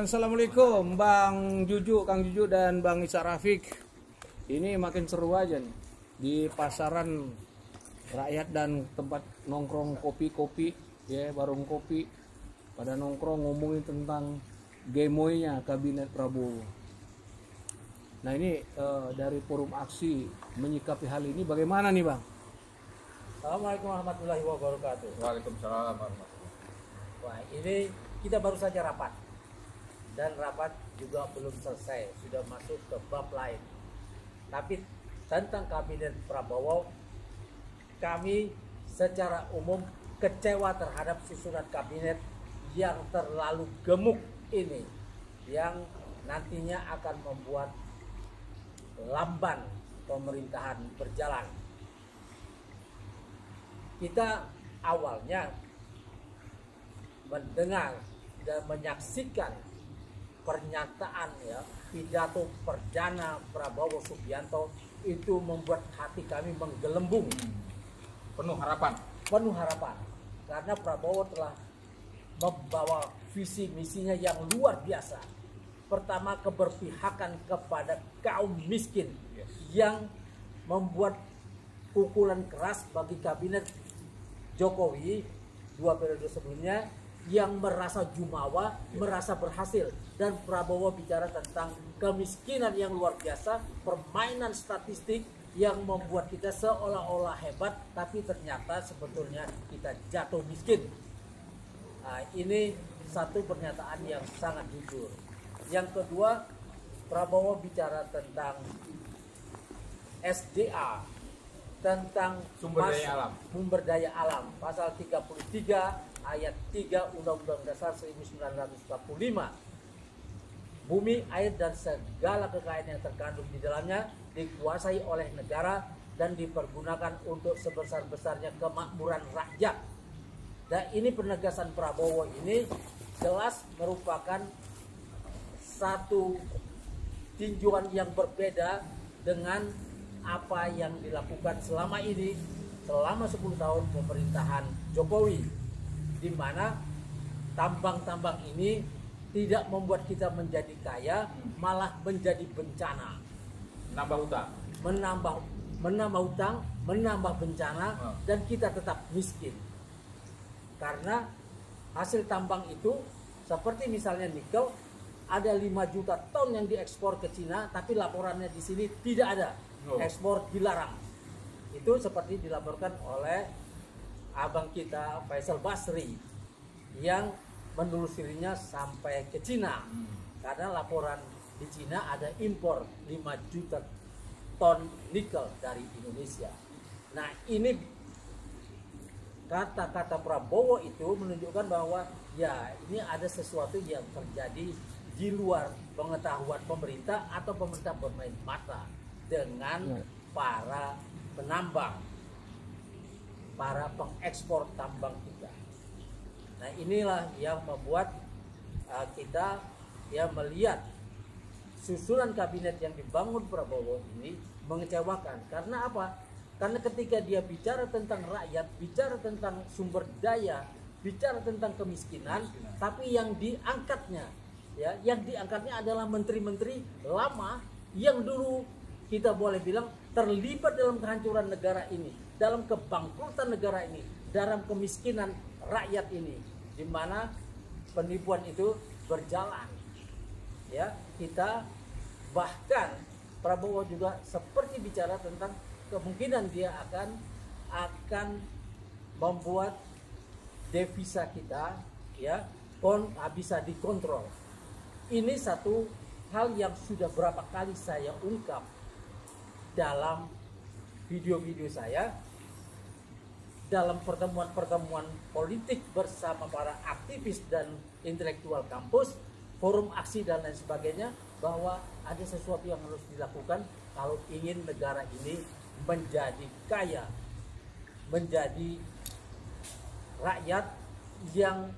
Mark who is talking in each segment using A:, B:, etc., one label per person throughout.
A: Assalamualaikum Bang Juju, Kang Juju dan Bang Isa Rafiq. Ini makin seru aja nih di pasaran rakyat dan tempat nongkrong kopi-kopi ya, warung kopi pada nongkrong ngomongin tentang gemoynya kabinet Prabowo. Nah ini dari forum aksi menyikapi hal ini bagaimana nih Bang?
B: Assalamualaikum warahmatullahi wabarakatuh.
C: Waalaikumsalam warahmatullahi wabarakatuh.
B: Wah, ini kita baru saja rapat. Dan rapat juga belum selesai, sudah masuk ke bab lain. Tapi tentang kabinet Prabowo, kami secara umum kecewa terhadap susunan kabinet yang terlalu gemuk ini, yang nantinya akan membuat lamban pemerintahan berjalan. Kita awalnya mendengar dan menyaksikan pernyataan ya, pidato perdana Prabowo Subianto itu membuat hati kami menggelembung,
C: Penuh harapan.
B: karena Prabowo telah membawa visi misinya yang luar biasa. Pertama, keberpihakan kepada kaum miskin, yang membuat pukulan keras bagi kabinet Jokowi 2 periode sebelumnya yang merasa jumawa, merasa berhasil. Dan Prabowo bicara tentang kemiskinan yang luar biasa, permainan statistik yang membuat kita seolah-olah hebat, tapi ternyata sebetulnya kita jatuh miskin. Nah, ini satu pernyataan yang sangat jujur. Yang kedua, Prabowo bicara tentang SDA, tentang
C: Sumber daya alam. Pasal
B: 33 ayat 3 Undang-Undang Dasar 1945. Bumi, air, dan segala kekayaan yang terkandung di dalamnya dikuasai oleh negara dan dipergunakan untuk sebesar-besarnya kemakmuran rakyat. Dan ini penegasan Prabowo ini jelas merupakan satu tinjauan yang berbeda dengan apa yang dilakukan selama ini, selama 10 tahun pemerintahan Jokowi, di mana tambang-tambang ini tidak membuat kita menjadi kaya, malah menjadi bencana.
C: Menambah utang.
B: Menambah utang, menambah bencana, dan kita tetap miskin. Karena hasil tambang itu, seperti misalnya nikel, ada 5 juta ton yang diekspor ke Cina, tapi laporannya di sini tidak ada. Ekspor dilarang. Itu seperti dilaporkan oleh abang kita Faisal Basri yang menelusurinya sampai ke Cina. Karena laporan di Cina ada impor 5 juta ton nikel dari Indonesia. Nah, ini kata-kata Prabowo itu menunjukkan bahwa ya ini ada sesuatu yang terjadi di luar pengetahuan pemerintah, atau pemerintah bermain mata dengan para penambang, para pengekspor tambang kita. Nah, inilah yang membuat kita ya melihat susunan kabinet yang dibangun Prabowo ini mengecewakan. Karena apa? Karena ketika dia bicara tentang rakyat, bicara tentang sumber daya, bicara tentang kemiskinan, tapi yang diangkatnya adalah menteri-menteri lama yang dulu kita boleh bilang terlibat dalam kehancuran negara ini, dalam kebangkrutan negara ini, dalam kemiskinan rakyat ini, di mana penipuan itu berjalan. Ya, kita bahkan Prabowo juga seperti bicara tentang kemungkinan dia akan membuat devisa kita ya bisa dikontrol. Ini satu hal yang sudah berapa kali saya ungkap dalam video-video saya, dalam pertemuan-pertemuan politik bersama para aktivis dan intelektual kampus, forum aksi dan lain sebagainya, bahwa ada sesuatu yang harus dilakukan kalau ingin negara ini menjadi kaya, menjadi rakyat yang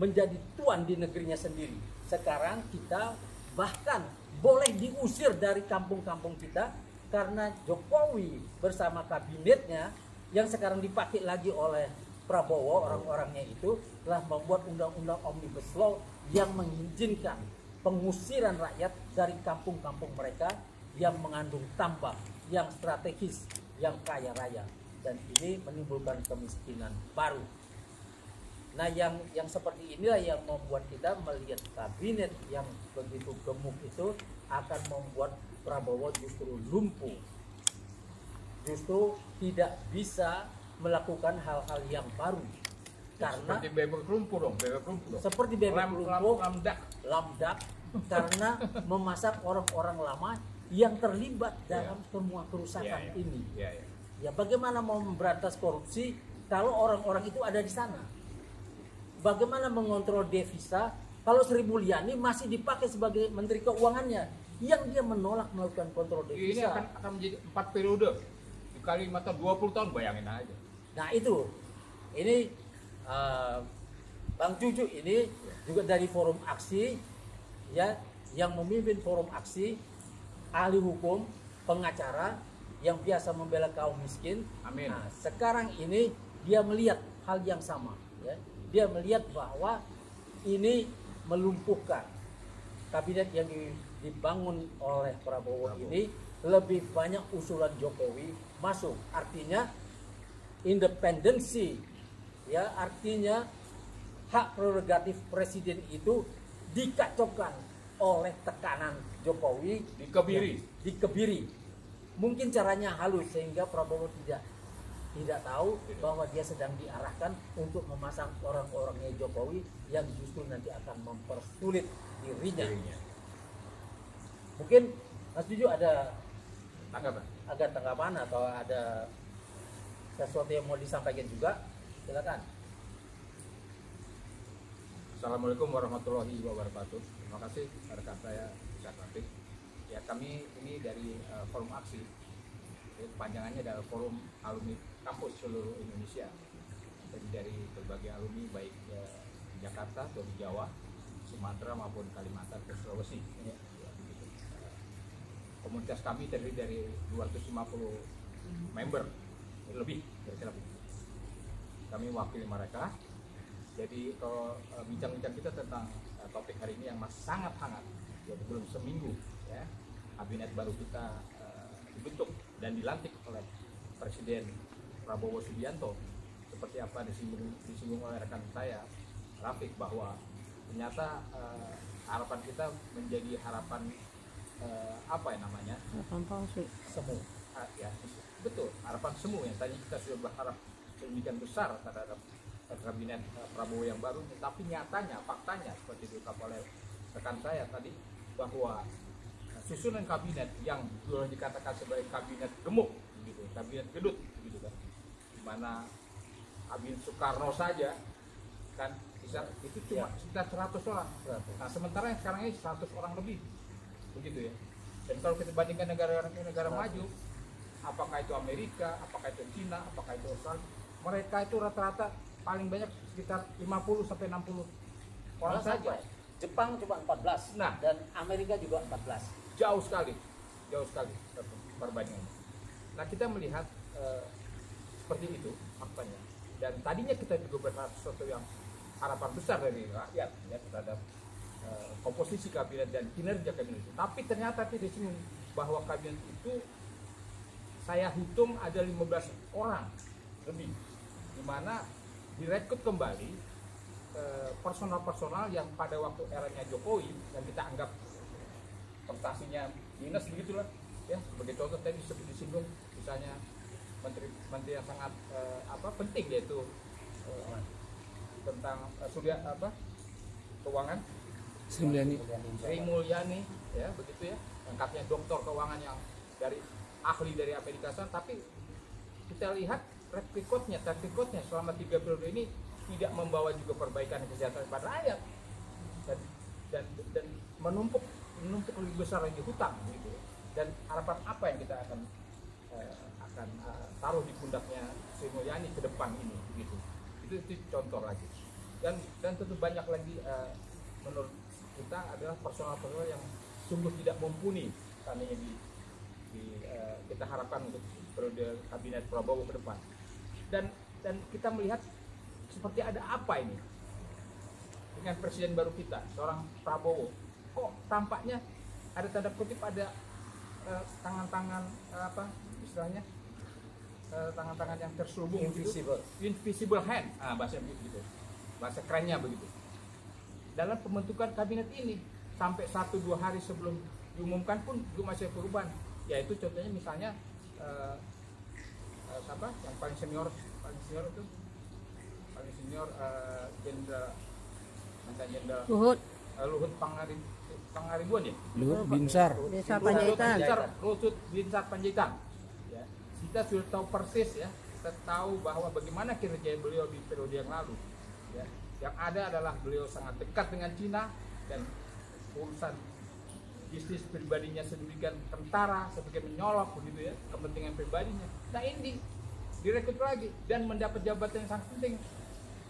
B: menjadi tuan di negerinya sendiri. Sekarang kita bahkan boleh diusir dari kampung-kampung kita karena Jokowi bersama kabinetnya yang sekarang dipakai lagi oleh Prabowo, orang-orangnya itu telah membuat undang-undang Omnibus Law yang mengizinkan pengusiran rakyat dari kampung-kampung mereka yang mengandung tambang, yang strategis, yang kaya raya, dan ini menimbulkan kemiskinan baru. Nah, yang seperti inilah yang membuat kita melihat kabinet yang begitu gemuk itu akan membuat Prabowo justru lumpuh, justru tidak bisa melakukan hal-hal yang baru. Karena
C: seperti bebek lumpuh dong.
B: Seperti bebek lumpuh,
C: lamdak.
B: Karena memasak orang-orang lama yang terlibat dalam semua kerusakan ini. Ya, bagaimana mau memberantas korupsi kalau orang-orang itu ada di sana? Bagaimana mengontrol devisa kalau Sri Mulyani masih dipakai sebagai Menteri Keuangannya yang dia menolak melakukan kontrol devisa?
C: Ini akan menjadi 4 periode dikali mata 20 tahun, bayangin aja.
B: Nah itu, ini Bang Cucu ini juga dari Forum Aksi, ya, yang memimpin Forum Aksi, ahli hukum, pengacara yang biasa membela kaum miskin.
C: Amin.
B: Nah, sekarang ini dia melihat hal yang sama, ya. Dia melihat bahwa ini melumpuhkan kabinet yang dibangun oleh Prabowo ini. Lebih banyak usulan Jokowi masuk, artinya independensi, ya, artinya hak prerogatif presiden itu dikacaukan oleh tekanan Jokowi, dikebiri. Mungkin caranya halus sehingga Prabowo tidak tahu bahwa dia sedang diarahkan untuk memasang orang-orangnya Jokowi yang justru nanti akan mempersulit dirinya. Mungkin Mas Juju ada tanggapan atau ada sesuatu yang mau disampaikan juga, silakan.
C: Assalamualaikum warahmatullahi wabarakatuh. Terima kasih rekan saya Ustaz Rafiq. Ya, kami ini dari Forum Aksi. Panjangannya adalah Forum Alumni Kampus seluruh Indonesia. Jadi dari berbagai alumni baik di Jakarta atau di Jawa, Sumatera maupun Kalimantan ke Sulawesi. Ya, begitu. Komunitas kami terdiri dari 250 member lebih, kira-kira. Kami mewakili mereka. Jadi kalau bincang-bincang kita tentang topik hari ini yang masih sangat hangat, jadi belum seminggu ya, kabinet baru kita dibentuk dan dilantik oleh Presiden Prabowo Subianto. Seperti apa disinggung oleh rekan saya Rafiq, bahwa ternyata harapan kita menjadi harapan apa ya namanya?
A: Harapan palsu.
B: Semu.
C: Ya, betul, harapan semu yang tadi kita sudah berharap sedemikian besar terhadap kabinet Prabowo yang baru, tapi nyatanya, faktanya seperti diungkap oleh rekan saya tadi, bahwa susunan kabinet yang boleh dikatakan sebagai kabinet gemuk, gitu, kabinet gedut, gitu kan, dimana kabinet Soekarno saja kan itu cuma sekitar 100 orang. Nah, sementara yang sekarang ini 100 orang lebih, begitu ya. Dan kalau kita bandingkan negara maju, apakah itu Amerika, apakah itu Cina, apakah itu Australia, mereka itu rata-rata paling banyak sekitar 50 sampai 60 orang saja.
B: Jepang cuma 14,
C: nah,
B: dan Amerika juga 14.
C: Jauh sekali perbandingannya. Nah, kita melihat seperti itu faktanya. Dan tadinya kita juga berharap sesuatu yang harapan besar dari rakyat ya, terhadap komposisi kabinet dan kinerja kabinet itu. Tapi ternyata tidak disinggung bahwa kabinet itu saya hitung ada 15 orang lebih, di mana direkrut kembali personal-personal yang pada waktu eranya Jokowi yang kita anggap prestasinya minus begitulah ya. Sebagai contoh tadi disinggung misalnya menteri yang sangat penting, yaitu tentang keuangan, Sri Mulyani ya, begitu ya, angkatnya doktor keuangan yang dari ahli dari Amerika Serikat. Tapi kita lihat track recordnya selama 3 periode ini tidak membawa juga perbaikan kesehatan pada rakyat, dan menumpuk lebih besar lagi hutang gitu. Dan harapan apa yang kita akan taruh di pundaknya Sri Mulyani ke depan ini gitu. Itu contoh lagi. Dan tentu banyak lagi menurut kita adalah personal yang sungguh tidak mumpuni karena kita harapkan untuk periode kabinet Prabowo ke depan. Dan kita melihat seperti ada apa ini dengan presiden baru kita, seorang Prabowo. Kok tampaknya ada tanda kutip ada tangan-tangan apa istilahnya, tangan-tangan yang terselubung invisible hand, bahasa begitu, bahasa kerennya begitu, dalam pembentukan kabinet ini. Sampai 1-2 hari sebelum diumumkan pun juga masih perubahan, yaitu contohnya misalnya siapa yang paling senior itu paling senior jenderal Luhut Pangaribuan ya,
A: Luhut Binsar
C: Luhut Binsar Panjaitan ya. Kita sudah tahu persis ya, kita tahu bahwa bagaimana kinerja beliau di periode yang lalu ya. Yang ada adalah beliau sangat dekat dengan Cina dan urusan bisnis pribadinya sedemikian kentara, sebagai menyolok begitu ya, kepentingan pribadinya. Nah ini direkrut lagi dan mendapat jabatan yang sangat penting.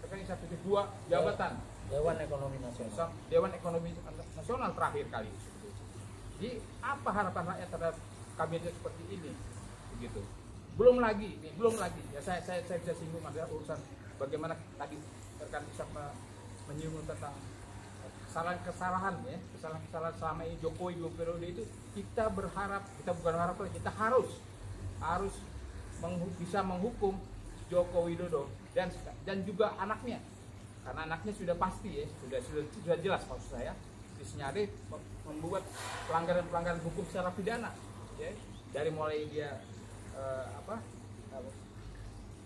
C: Sekarang satu dua jabatan
B: Dewan Ekonomi Nasional.
C: Dewan Ekonomi Nasional terakhir kali. Jadi apa harapan rakyat terhadap kabinet seperti ini? Begitu. Belum lagi ya saya bisa singgung ada urusan bagaimana tadi rekan bisa menyinggung tentang kesalahan selama ini Jokowi 2 periode itu. Kita berharap, kita bukan harap, kita harus bisa menghukum Joko Widodo dan juga anaknya, karena anaknya sudah pasti ya, sudah jelas maksud saya disenyalir membuat pelanggaran hukum secara pidana ya, dari mulai dia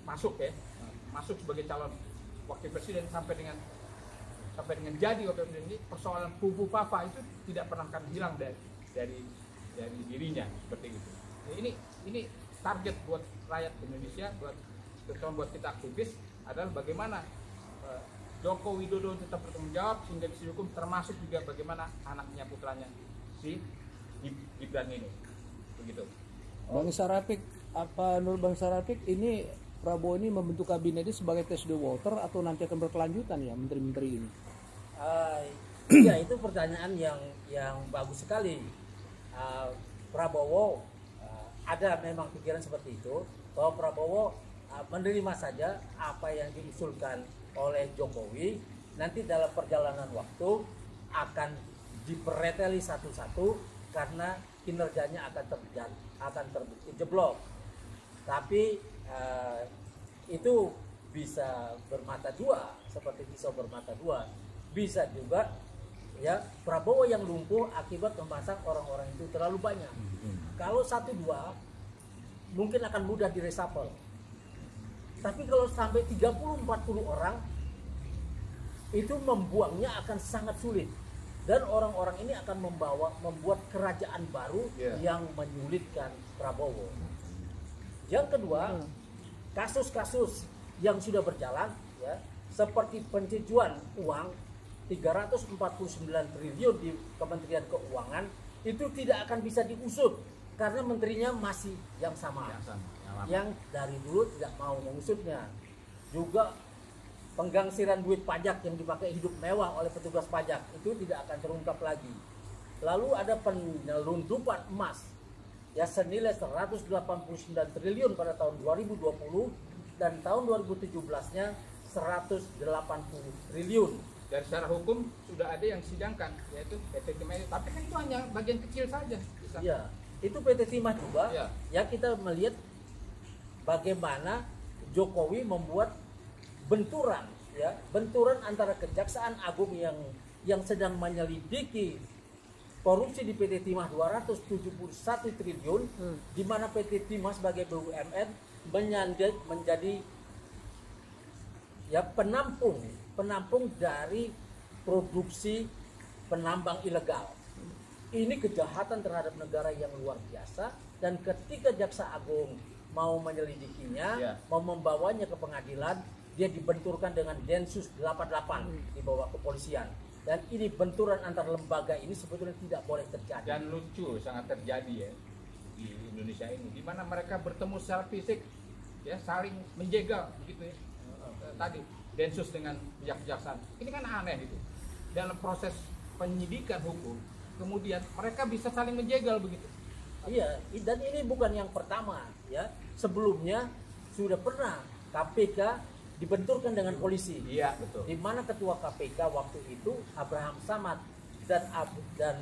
C: masuk sebagai calon wakil presiden sampai dengan jadi wakil presiden. Ini persoalan Pupu Papa itu tidak pernah akan hilang dari dirinya seperti itu. Ini target buat rakyat Indonesia, buat kita aktivis adalah bagaimana Joko Widodo tetap bertanggung jawab sehingga bisa dihukum, termasuk juga bagaimana anaknya putranya si Gibran ini begitu.
A: Bang Sarapik, apa menurut Bang Sarapik ini Prabowo ini membentuk kabinet ini sebagai test the water atau nanti akan berkelanjutan ya menteri-menteri ini?
B: Ya itu pertanyaan yang bagus sekali. Prabowo ada memang pikiran seperti itu, bahwa Prabowo menerima saja apa yang diusulkan oleh Jokowi, nanti dalam perjalanan waktu akan dipereteli satu-satu karena kinerjanya akan terbukti jeblok. Tapi itu bisa bermata dua, seperti pisau bermata dua. Bisa juga ya Prabowo yang lumpuh akibat memasang orang-orang itu terlalu banyak. Kalau 1-2 mungkin akan mudah diresapel. Tapi kalau sampai 30-40 orang itu membuangnya akan sangat sulit. Dan orang-orang ini akan membuat kerajaan baru yang menyulitkan Prabowo. Yang kedua, kasus-kasus yang sudah berjalan ya, seperti pencucian uang 349 triliun di Kementerian Keuangan itu tidak akan bisa diusut karena menterinya masih yang sama. Yang dari dulu tidak mau mengusutnya. Juga penggangsiran duit pajak yang dipakai hidup mewah oleh petugas pajak itu tidak akan terungkap lagi. Lalu ada penyelundupan emas ya senilai 189 triliun pada tahun 2020 dan tahun 2017-nya 180 triliun.
C: Dan secara hukum sudah ada yang sidangkan, yaitu PT Timah. Tapi kan itu hanya bagian kecil saja.
B: Iya, itu PT Timah juga. Ya kita melihat bagaimana Jokowi membuat benturan antara Kejaksaan Agung yang sedang menyelidiki korupsi di PT Timah 271 triliun, di mana PT Timah sebagai BUMN menjadi ya penampung dari produksi penambang ilegal. Ini kejahatan terhadap negara yang luar biasa, dan ketika Jaksa Agung mau menyelidikinya, mau membawanya ke pengadilan, dia dibenturkan dengan Densus 88 di bawah kepolisian. Dan ini benturan antar lembaga ini sebetulnya tidak boleh terjadi.
C: Dan lucu sangat terjadi ya di Indonesia ini, di mana mereka bertemu secara fisik, ya saling menjegal begitu ya. Tadi Densus dengan pihak kejaksaan, ini kan aneh itu. Dalam proses penyidikan hukum, kemudian mereka bisa saling menjegal begitu.
B: Iya, dan ini bukan yang pertama ya. Sebelumnya sudah pernah KPK dibenturkan dengan polisi.
C: Iya, betul.
B: Di mana ketua KPK waktu itu Abraham Samad dan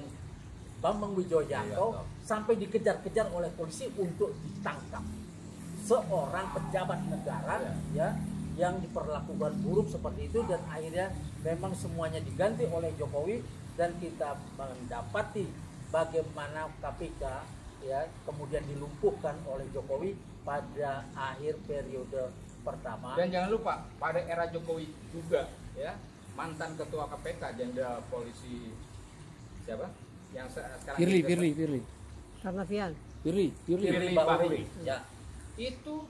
B: Bambang Wijoyanto sampai dikejar-kejar oleh polisi untuk ditangkap seorang pejabat negara ya yang diperlakukan buruk seperti itu, dan akhirnya memang semuanya diganti oleh Jokowi, dan kita mendapati bagaimana KPK ya kemudian dilumpuhkan oleh Jokowi pada akhir periode pertama.
C: Dan jangan lupa pada era Jokowi juga ya, mantan ketua KPK Jenderal Polisi siapa? Yang sekarang
A: Firly.
D: Karnavian.
C: Firly Bahuri.
B: Ya.
C: Itu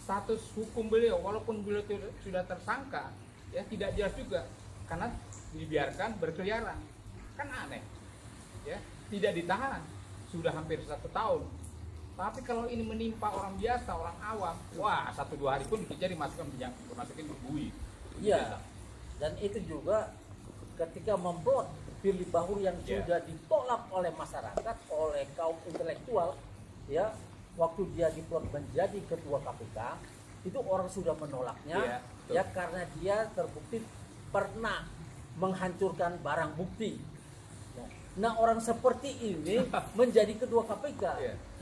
C: status hukum beliau, walaupun beliau sudah tersangka ya tidak jelas juga karena dibiarkan berkeliaran, kan aneh ya, tidak ditahan sudah hampir 1 tahun. Tapi kalau ini menimpa orang biasa, orang awam, wah 1-2 hari pun dikejar, dimasukin ke bui.
B: Iya. Dan itu juga ketika memplot Firly Bahuri yang sudah ditolak oleh masyarakat, oleh kaum intelektual, ya, waktu dia diplot menjadi ketua KPK, itu orang sudah menolaknya, ya karena dia terbukti pernah menghancurkan barang bukti. Nah, orang seperti ini menjadi ketua KPK,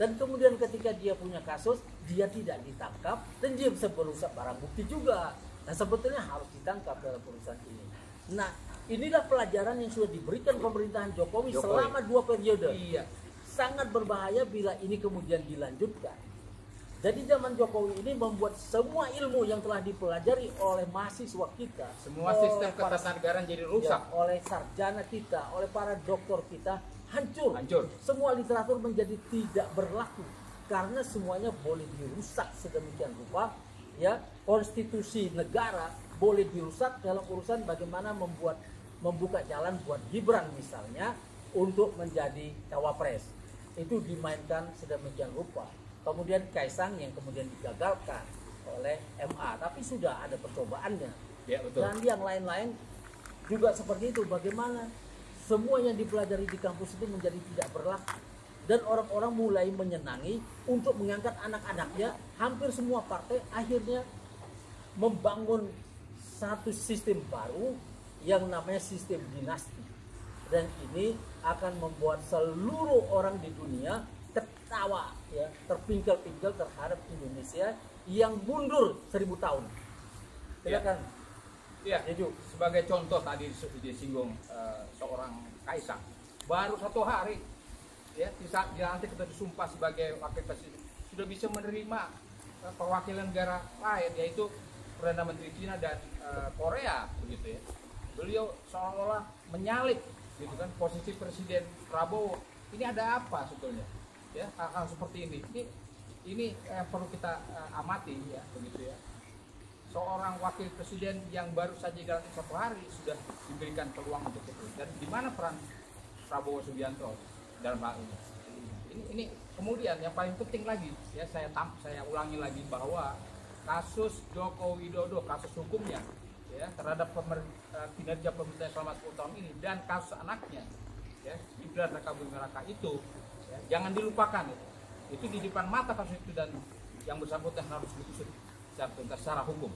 B: dan kemudian ketika dia punya kasus, dia tidak ditangkap dan dia bisa merusak barang bukti juga. Nah, sebetulnya harus ditangkap dalam urusan ini. Nah, inilah pelajaran yang sudah diberikan pemerintahan Jokowi selama 2 periode.
C: Iya.
B: Sangat berbahaya bila ini kemudian dilanjutkan. Jadi zaman Jokowi ini membuat semua ilmu yang telah dipelajari oleh mahasiswa kita,
C: semua sistem ketatanegaraan jadi rusak,
B: ya, oleh sarjana kita, oleh para doktor kita hancur. Semua literatur menjadi tidak berlaku karena semuanya boleh dirusak sedemikian rupa. Ya, konstitusi negara boleh dirusak dalam urusan bagaimana membuka jalan buat Gibran misalnya untuk menjadi cawapres. Itu dimainkan sedemikian rupa. Kemudian Kaisang yang kemudian digagalkan oleh MA, tapi sudah ada percobaannya.
C: Ya, betul.
B: Dan yang lain-lain juga seperti itu. Bagaimana semua yang dipelajari di kampus itu menjadi tidak berlaku, dan orang-orang mulai menyenangi untuk mengangkat anak-anaknya. Hampir semua partai akhirnya membangun satu sistem baru yang namanya sistem dinasti, dan ini akan membuat seluruh orang di dunia tertawa, ya, terpingkal-pingkal terhadap Indonesia yang mundur 1000 tahun. Silakan.
C: Ya, sebagai contoh tadi disinggung seorang Kaisang, baru 1 hari ya dilantik atau disumpah sebagai wakil presiden sudah bisa menerima perwakilan negara lain, yaitu Perdana Menteri Cina dan Korea, begitu ya. Beliau seolah-olah menyalip gitu kan posisi Presiden Prabowo. Ini ada apa sebetulnya? Ya, hal-hal seperti ini perlu kita amati ya, begitu ya. Seorang wakil presiden yang baru saja dilantik 1 hari sudah diberikan peluang untuk itu. Dan di mana peran Prabowo Subianto dalam hal ini? Ini kemudian yang paling penting lagi ya, saya ulangi lagi bahwa kasus Joko Widodo, kasus hukumnya ya terhadap kinerja pemerintah selama 10 tahun ini, dan kasus anaknya ya Gibran Raka Buming Raka itu ya, jangan dilupakan itu di depan mata kasus itu, dan yang bersangkutan harus diusut secara tuntas secara hukum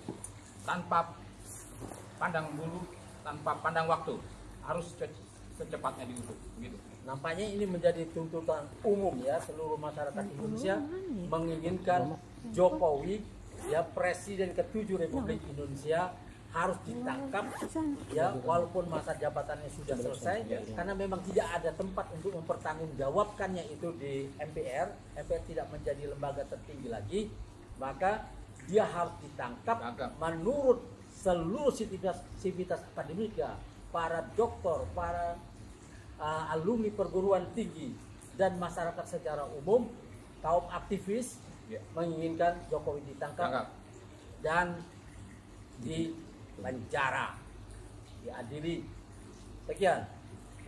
C: tanpa pandang bulu, tanpa pandang waktu, harus secepatnya diusut begitu.
B: Nampaknya ini menjadi tuntutan umum ya, seluruh masyarakat Indonesia menginginkan Jokowi ya presiden ke-7 Republik Indonesia harus ditangkap ya, walaupun masa jabatannya sudah selesai, karena memang tidak ada tempat untuk mempertanggungjawabkannya itu di MPR. MPR tidak menjadi lembaga tertinggi lagi, maka dia harus ditangkap menurut seluruh sivitas akademika, para doktor, para alumni perguruan tinggi, dan masyarakat secara umum, kaum aktivis menginginkan Jokowi ditangkap dan dipenjara, diadili. Sekian.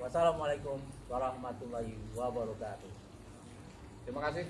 B: Wassalamualaikum warahmatullahi wabarakatuh.
C: Terima kasih.